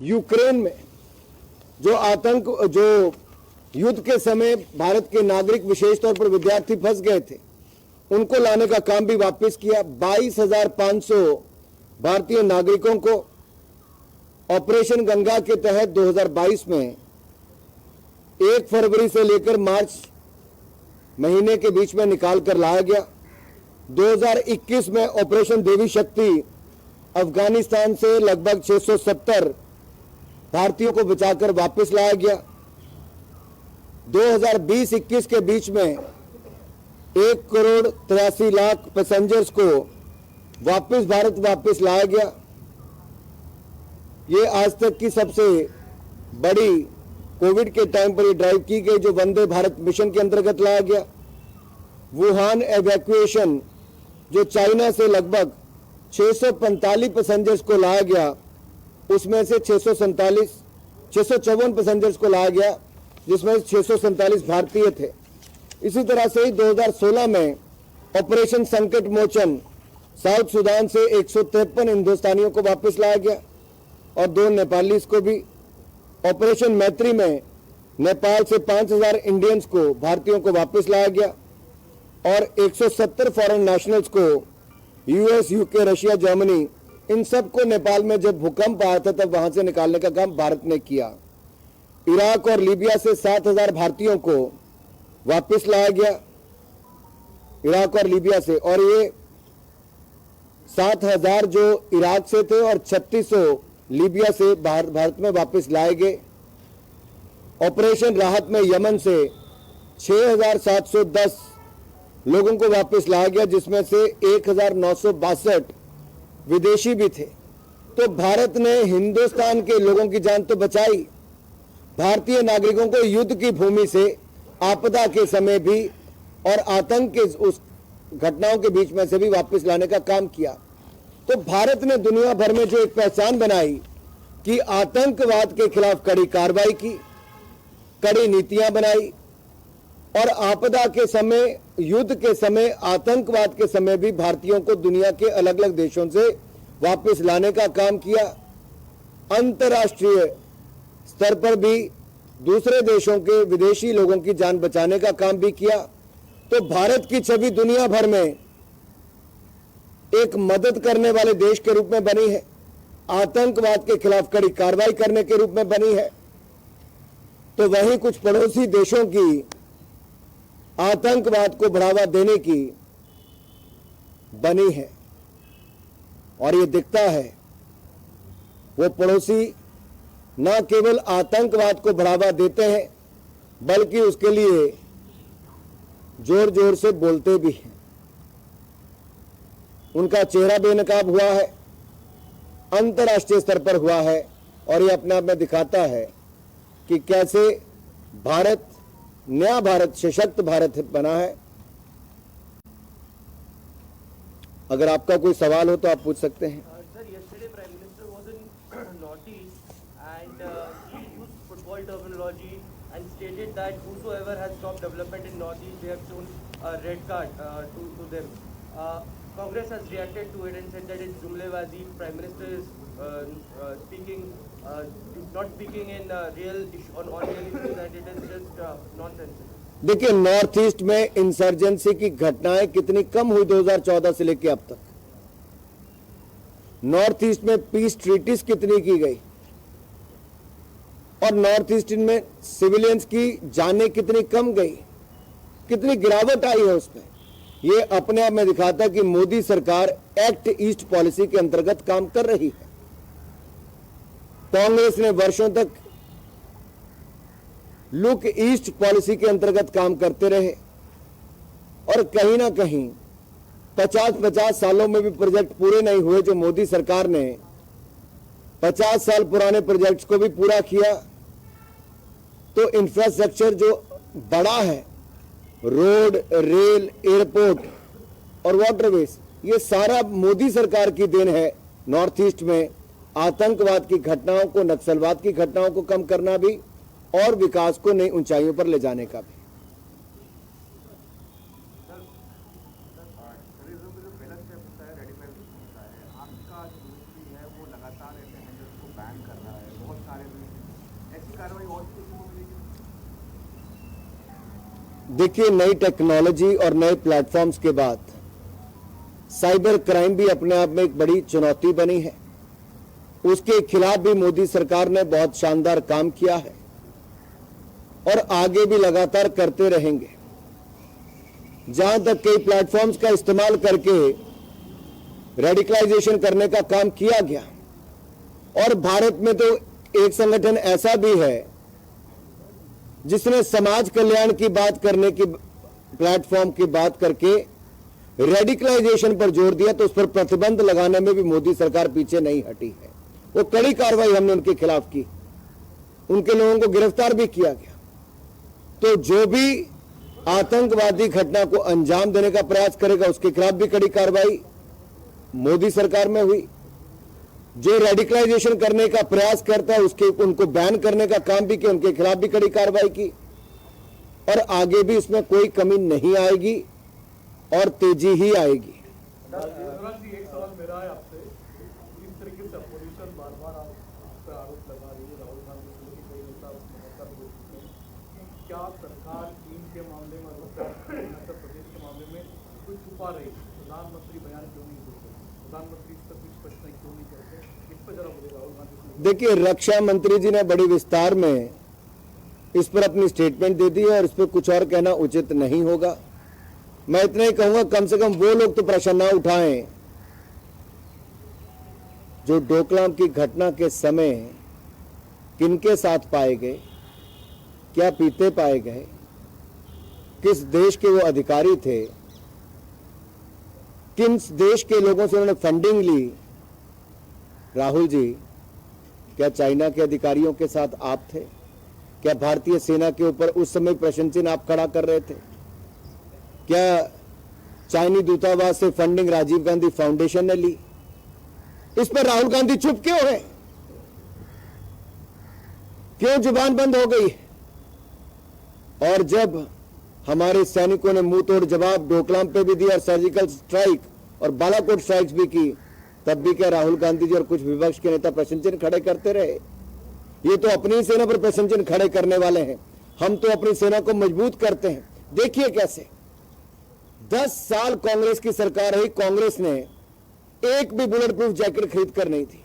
Ukraine में जो युद्ध के समय भारत के नागरिक विशेष तौर पर विद्यार्थी फंस गए थे, उनको लाने का काम भी वापस किया। 22,500 भारतीय नागरिकों को ऑपरेशन गंगा के तहत 2022 में 1 फरवरी से लेकर मार्च महीने के बीच में निकाल कर लाया गया। 2021 में ऑपरेशन देवी शक्ति अफगानिस्तान से लगभग 670 भारतीयों को बचाकर वापस लाया गया। 2020-21 के बीच में 1,83,00,000 पैसेंजर्स को भारत वापस लाया गया। ये आज तक की सबसे बड़ी कोविड के टाइम पर ये ड्राइव की गई जो वंदे भारत मिशन के अंतर्गत लाया गया। वुहान एवैक्यूएशन जो चाइना से लगभग 645 पैसेंजर्स को लाया गया, उसमें से 654 पैसेंजर्स को लाया गया, जिसमें 647 भारतीय थे। इसी तरह से ही 2016 में ऑपरेशन संकट मोचन साउथ सूडान से 153 हिंदुस्तानियों को वापस लाया गया और 2 नेपालीज को भी। ऑपरेशन मैत्री में नेपाल से 5,000 इंडियंस को, भारतीयों को वापस लाया गया और 170 फॉरेन नेशनल्स को यूएस, यूके, रशिया, जर्मनी, इन सब को नेपाल में जब भूकंप आया था तब वहां से निकालने का काम भारत ने किया। इराक और लीबिया से 7,000 भारतीयों को वापस लाया गया, इराक और लीबिया से, और ये 7,000 जो इराक से थे और 3,600 लीबिया से भारत में वापस लाए गए। ऑपरेशन राहत में यमन से 6,710 लोगों को वापस लाया गया, जिसमें से 1,962 विदेशी भी थे। तो भारत ने हिंदुस्तान के लोगों की जान तो बचाई, भारतीय नागरिकों को युद्ध की भूमि से आपदा के समय भी और आतंक के उस घटनाओं के बीच में से भी वापस लाने का काम किया। तो भारत ने दुनिया भर में जो एक पहचान बनाई कि आतंकवाद के खिलाफ कड़ी कार्रवाई की, कड़ी नीतियां बनाई और आपदा के समय, युद्ध के समय, आतंकवाद के समय भी भारतीयों को दुनिया के अलग अलग देशों से वापस लाने का काम किया। अंतर्राष्ट्रीय स्तर पर भी दूसरे देशों के विदेशी लोगों की जान बचाने का काम भी किया। तो भारत की छवि दुनिया भर में एक मदद करने वाले देश के रूप में बनी है, आतंकवाद के खिलाफ कड़ी कार्रवाई करने के रूप में बनी है। तो वहीं कुछ पड़ोसी देशों की आतंकवाद को बढ़ावा देने की बनी है। और ये दिखता है वो पड़ोसी न केवल आतंकवाद को बढ़ावा देते हैं बल्कि उसके लिए जोर जोर से बोलते भी हैं। उनका चेहरा बेनकाब हुआ है, अंतर्राष्ट्रीय स्तर पर हुआ है, और ये अपने आप में दिखाता है कि कैसे भारत, नया भारत, सशक्त भारत बना है। अगर आपका कोई सवाल हो तो आप पूछ सकते हैं। Sir, yesterday Prime Minister was in Northeast and he used football terminology and stated that whosoever has stopped development in Northeast, they have shown a red card to them. Congress has reacted to it and said that it's Jumlebazi. Prime Minister is not speaking in real issue on real issues, and it is just nonsense. देखिए, north east में insurgency की घटनाएं कितनी कम हुई 2014 से लेकर अब तक। नॉर्थ ईस्ट में पीस ट्रीटीज कितनी की गई और नॉर्थ ईस्ट में सिविलियंस की जानें कितनी कम गई, कितनी गिरावट आई है उसमें। ये अपने आप में दिखाता है कि मोदी सरकार एक्ट ईस्ट पॉलिसी के अंतर्गत काम कर रही है। कांग्रेस ने वर्षों तक लुक ईस्ट पॉलिसी के अंतर्गत काम करते रहे और कहीं ना कहीं 50 सालों में भी प्रोजेक्ट पूरे नहीं हुए। जो मोदी सरकार ने 50 साल पुराने प्रोजेक्ट्स को भी पूरा किया। तो इंफ्रास्ट्रक्चर जो बड़ा है, रोड, रेल, एयरपोर्ट और वाटरवेज, ये सारा मोदी सरकार की देन है। नॉर्थ ईस्ट में आतंकवाद की घटनाओं को, नक्सलवाद की घटनाओं को कम करना भी और विकास को नई ऊंचाइयों पर ले जाने का भी। आपका जो है वो लगातार ऐसे हैंडल्स को बैन कर रहा है, बहुत कार्रवाई और किसी को मिलेगी? देखिए, नई टेक्नोलॉजी और नए प्लेटफॉर्म्स के बाद साइबर क्राइम भी अपने आप में एक बड़ी चुनौती बनी है। उसके खिलाफ भी मोदी सरकार ने बहुत शानदार काम किया है और आगे भी लगातार करते रहेंगे। जहां तक कई प्लेटफॉर्म्स का इस्तेमाल करके रेडिकलाइजेशन करने का काम किया गया, और भारत में तो एक संगठन ऐसा भी है जिसने समाज कल्याण की बात करने की प्लेटफॉर्म की बात करके रेडिकलाइजेशन पर जोर दिया, तो उस पर प्रतिबंध लगाने में भी मोदी सरकार पीछे नहीं हटी है। वो कड़ी कार्रवाई हमने उनके खिलाफ की, उनके लोगों को गिरफ्तार भी किया गया। तो जो भी आतंकवादी घटना को अंजाम देने का प्रयास करेगा उसके खिलाफ भी कड़ी कार्रवाई मोदी सरकार में हुई। जो रेडिकलाइजेशन करने का प्रयास करता है उसके उनको बैन करने का काम भी किया, उनके खिलाफ भी कड़ी कार्रवाई की, और आगे भी इसमें कोई कमी नहीं आएगी और तेजी ही आएगी। युवराज जी, एक सवाल मेरा है आपसे, इस तरीके से अपोजिशन बार बार आप पर आरोप लगा रही है, राहुल गांधी जी की कई नेता कि क्या सरकार चीन के मामले में, अरुणाचल प्रदेश के मामले में कुछ छुपा रही है? प्रधानमंत्री बयान क्यों नहीं देते? प्रधानमंत्री इस पर कुछ स्पष्ट क्यों नहीं करते? इस पर जरा बोले राहुल गांधी। देखिए, रक्षा मंत्री जी ने बड़ी विस्तार में इस पर अपनी स्टेटमेंट दे दी है और इस पर कुछ और कहना उचित नहीं होगा। मैं इतना ही कहूंगा, कम से कम वो लोग तो प्रश्न ना उठाएं जो डोकलाम की घटना के समय किनके साथ पाए गए, क्या पीते पाए गए, किस देश के वो अधिकारी थे, किन देश के लोगों से उन्होंने फंडिंग ली। राहुल जी, क्या चाइना के अधिकारियों के साथ आप थे? क्या भारतीय सेना के ऊपर उस समय प्रश्न चिन्ह आप खड़ा कर रहे थे? क्या चाइनी दूतावास से फंडिंग राजीव गांधी फाउंडेशन ने ली? इस पर राहुल गांधी चुप क्यों है? क्यों जुबान बंद हो गई? और जब हमारे सैनिकों ने मुंह तोड़ जवाब डोकलाम पे भी दिया, सर्जिकल स्ट्राइक और बालाकोट स्ट्राइक्स भी की, तब भी क्या राहुल गांधी जी और कुछ विपक्ष के नेता प्रश्न चिन्ह खड़े करते रहे? ये तो अपनी सेना पर प्रश्न चिन्ह खड़े करने वाले हैं। हम तो अपनी सेना को मजबूत करते हैं। देखिए कैसे 10 साल कांग्रेस की सरकार रही, कांग्रेस ने एक भी बुलेट प्रूफ जैकेट खरीद कर नहीं थी।